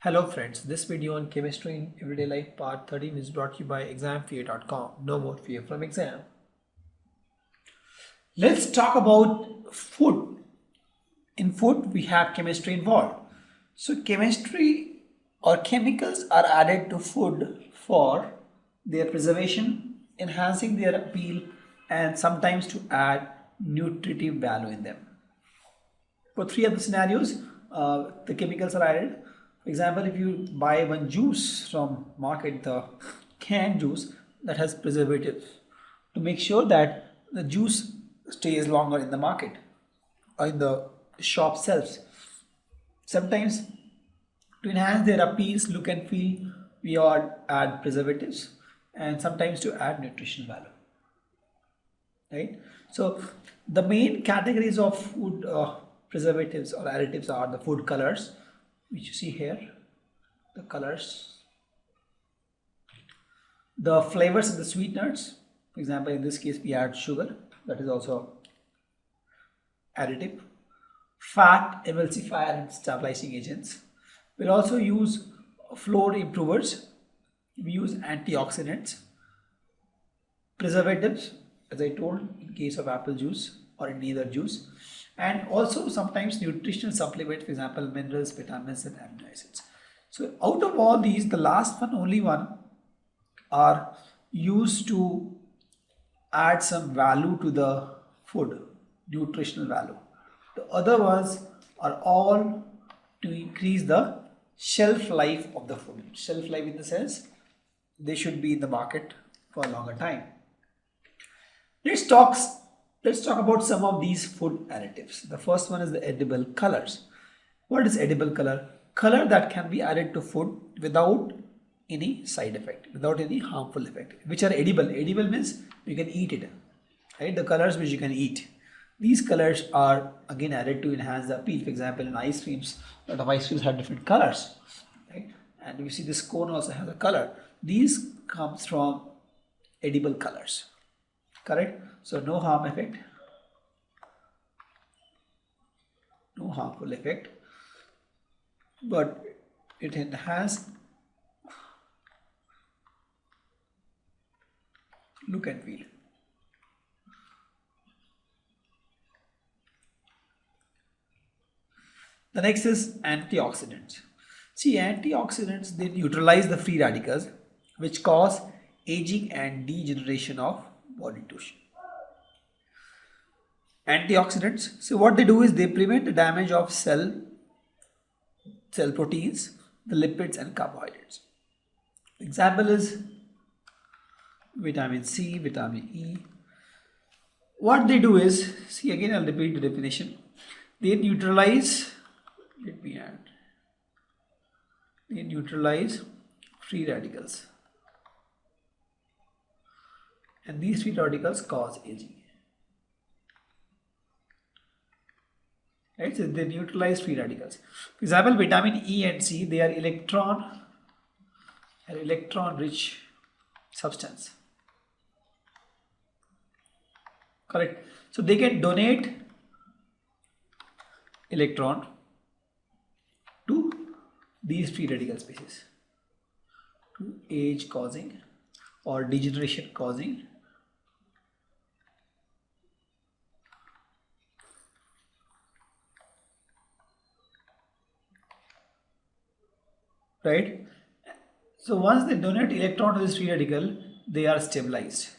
Hello friends, this video on chemistry in everyday life part 13 is brought to you by examfear.com. No more fear from exam. Let's talk about food. In food we have chemistry involved. So chemistry or chemicals are added to food for their preservation, enhancing their appeal and sometimes to add nutritive value in them. For three other scenarios, the chemicals are added. For example, if you buy one juice from market, the canned juice that has preservatives, to make sure that the juice stays longer in the market or in the shop shelves. Sometimes to enhance their appeals, look and feel, we all add preservatives and sometimes to add nutritional value. Right? So the main categories of food preservatives or additives are the food colors, which you see here, the colors, the flavors and the sweeteners. For example, in this case we add sugar, that is also additive. Fat, emulsifier and stabilizing agents. We'll also use flavor improvers, we use antioxidants, preservatives, as I told, in case of apple juice or in either juice, and also sometimes nutritional supplements, for example minerals, vitamins and amino acids. So out of all these, the last one, only one, are used to add some value to the food, nutritional value. The other ones are all to increase the shelf life of the food. Shelf life in the sense they should be in the market for a longer time. Let's talk about some of these food additives. The first one is the edible colors. What is edible color? Color that can be added to food without any side effect, without any harmful effect, which are edible. Edible means you can eat it, right? The colors which you can eat. These colors are again added to enhance the appeal. For example, in ice creams, a lot of ice creams have different colors, right? And you see this cone also has a color. These comes from edible colors, correct? So no harm effect, no harmful effect, but it enhances look and feel. The next is antioxidants. See, antioxidants, they neutralize the free radicals which cause aging and degeneration of body tissue. Antioxidants, so what they do is they prevent the damage of cell proteins, the lipids and carbohydrates. Example is vitamin C, vitamin E. What they do is, see again I'll repeat the definition, they neutralize, they neutralize free radicals, and these free radicals cause aging. Right? So they neutralize free radicals. For example, vitamin E and C, they are electron rich substance. Correct. So they can donate electron to these free radical species, to age causing or degeneration causing right. So once they donate electron to this free radical, they are stabilized,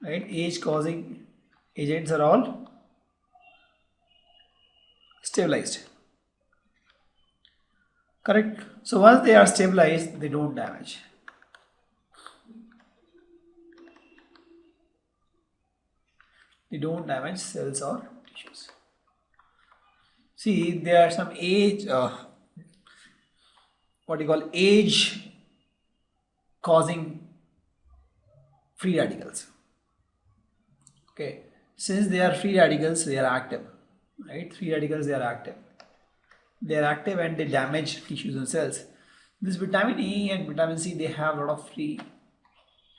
right? Age causing agents are all stabilized, correct? So once they are stabilized, they don't damage. They don't damage cells or tissues. See, there are some age, what you call age causing free radicals. Okay, since they are free radicals, they are active, right? Free radicals, they are active. They are active and they damage tissues and cells. This vitamin E and vitamin C, they have a lot of free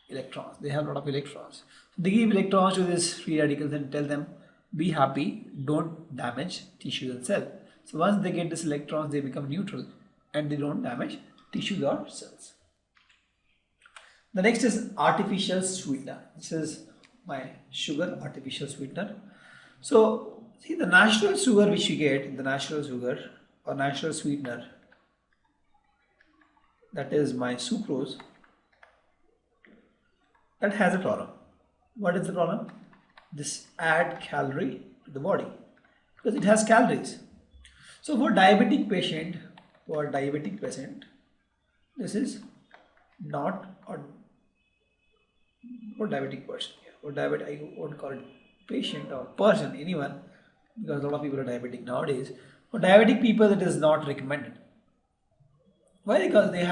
electrons. They have a lot of electrons. So they give electrons to these free radicals and tell them be happy, don't damage tissues and cell. So once they get these electrons, they become neutral and they don't damage tissues or cells. The next is artificial sweetener. This is my sugar, artificial sweetener. So see, the natural sugar which you get, the natural sugar or natural sweetener, that is my sucrose, that has a problem. What is the problem? This add calorie to the body because it has calories. So for diabetic patient, this is not a for diabetic person. For diabetic, I won't call it patient or person, anyone, because a lot of people are diabetic nowadays. For diabetic people, it is not recommended. Why? Because they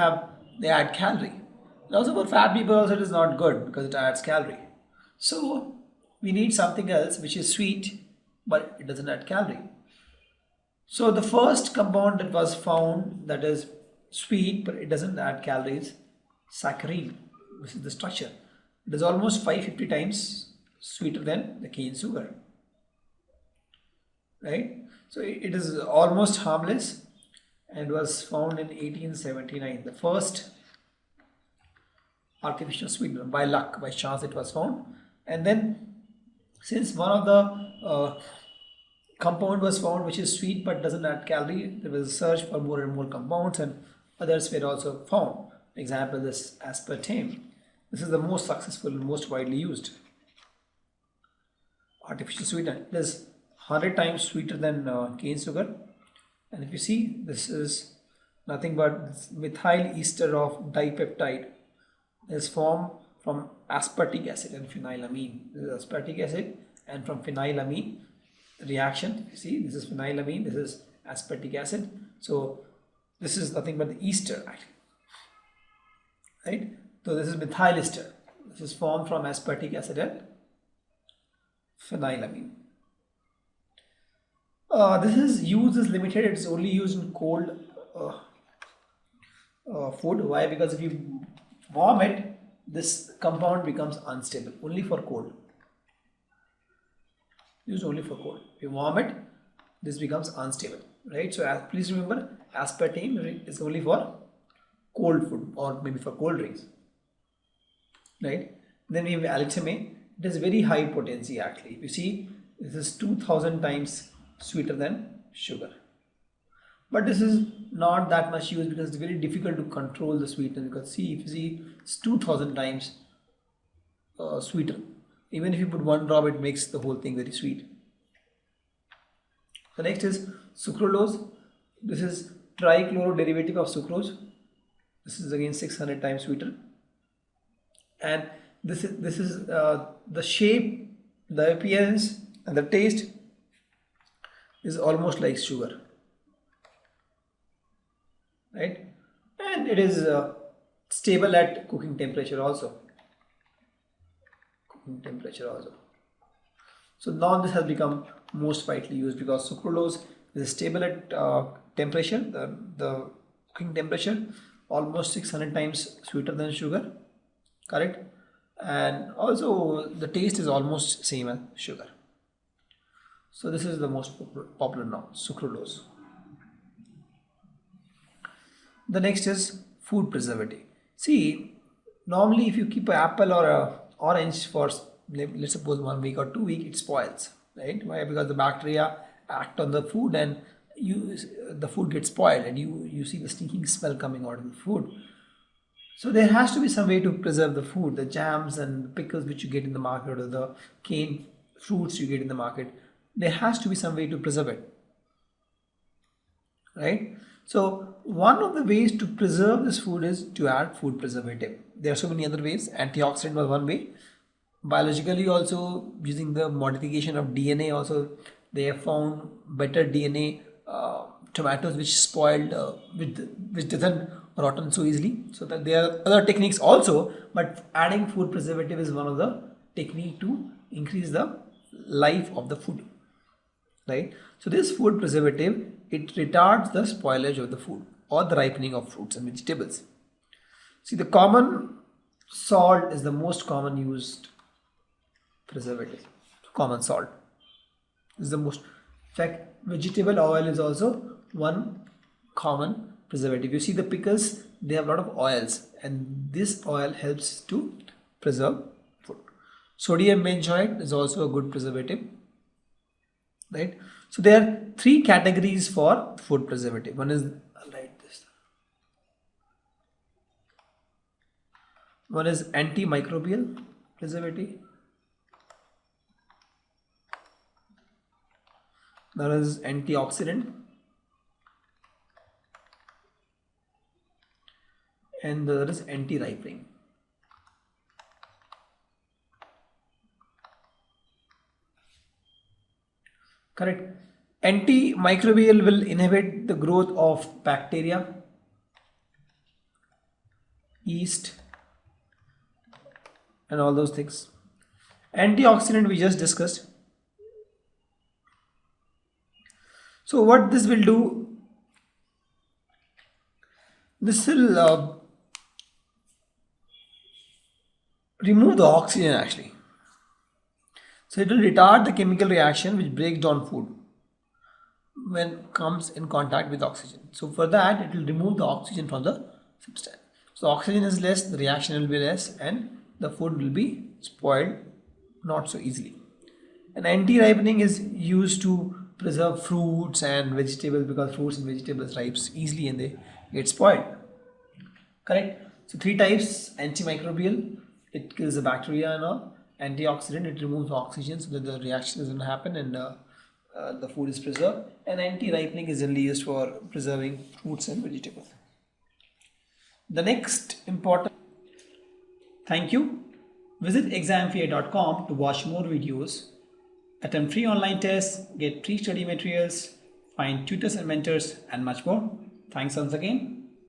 add calorie. And also for fat people, also it is not good because it adds calorie. So we need something else which is sweet, but it doesn't add calorie. So the first compound that was found that is sweet, but it doesn't add calories, saccharine. This is the structure. It is almost 550 times sweeter than the cane sugar, right? So it is almost harmless and was found in 1879. The first artificial sweetener, by luck, by chance it was found. And then since one of the compound was found which is sweet but doesn't add calorie, there was a search for more and more compounds and others were also found. For example, this aspartame. This is the most successful and most widely used artificial sweetener. It is 100 times sweeter than cane sugar. And if you see, this is nothing but methyl ester of dipeptide. It is formed from aspartic acid and phenylamine. This is aspartic acid and from phenylamine reaction. You see, this is phenylamine, this is aspartic acid. So this is nothing but the ester actually, right? So this is methyl ester. This is formed from aspartic acid and phenylamine. This is use is limited. It's only used in cold food. Why? Because if you warm it, this compound becomes unstable. Only for cold. Used only for cold. If you warm it, this becomes unstable, right? So please remember, aspartame is only for cold food or maybe for cold drinks, right? Then we have allicin. It is very high potency actually. If you see, this is 2000 times sweeter than sugar. But this is not that much used because it's very difficult to control the sweetness. Because see, if you see, it's 2000 times sweeter. Even if you put 1 drop, it makes the whole thing very sweet. The next is sucralose. This is trichloro derivative of sucrose. This is again 600 times sweeter. And this is the shape, the appearance, and the taste is almost like sugar, right? And it is stable at cooking temperature also. So now this has become most widely used because sucralose is stable at temperature, the cooking temperature, almost 600 times sweeter than sugar, correct? And also the taste is almost same as sugar. So this is the most popular now, sucralose. The next is food preservative. See, normally if you keep an apple or an orange for, let's suppose 1 week or 2 weeks, it spoils, right? Why? Because the bacteria act on the food and the food gets spoiled and you see the stinking smell coming out of the food. So there has to be some way to preserve the food, the jams and pickles which you get in the market or the canned fruits you get in the market. There has to be some way to preserve it, right? So one of the ways to preserve this food is to add food preservative. There are so many other ways. Antioxidant was one way. Biologically also, using the modification of DNA also, they have found better DNA tomatoes which spoiled, which doesn't rotten so easily. So that there are other techniques also, but adding food preservative is one of the technique to increase the life of the food, right? So this food preservative, it retards the spoilage of the food or the ripening of fruits and vegetables. See, the common salt is the most common used preservative, common salt. This is the most. In fact, vegetable oil is also one common preservative. You see the pickles, they have a lot of oils, and this oil helps to preserve food. Sodium benzoate is also a good preservative, right? So there are three categories for food preservative. One is, I'll write this. One is antimicrobial preservative. That is antioxidant, and the other is anti-ripening. Correct. Antimicrobial will inhibit the growth of bacteria, yeast, and all those things. Antioxidant we just discussed. So what this will do, this will remove the oxygen actually. So it will retard the chemical reaction which breaks down food when comes in contact with oxygen. So for that it will remove the oxygen from the substance. So oxygen is less, the reaction will be less, and the food will be spoiled not so easily. And anti-ripening is used to preserve fruits and vegetables, because fruits and vegetables ripe easily and they get spoiled. Correct. So three types: antimicrobial, it kills the bacteria and all; antioxidant, it removes oxygen so that the reaction doesn't happen and the food is preserved; and anti-ripening is generally used for preserving fruits and vegetables. The next important. Thank you. Visit examfear.com to watch more videos, attempt free online tests, get free study materials, find tutors and mentors, and much more. Thanks once again.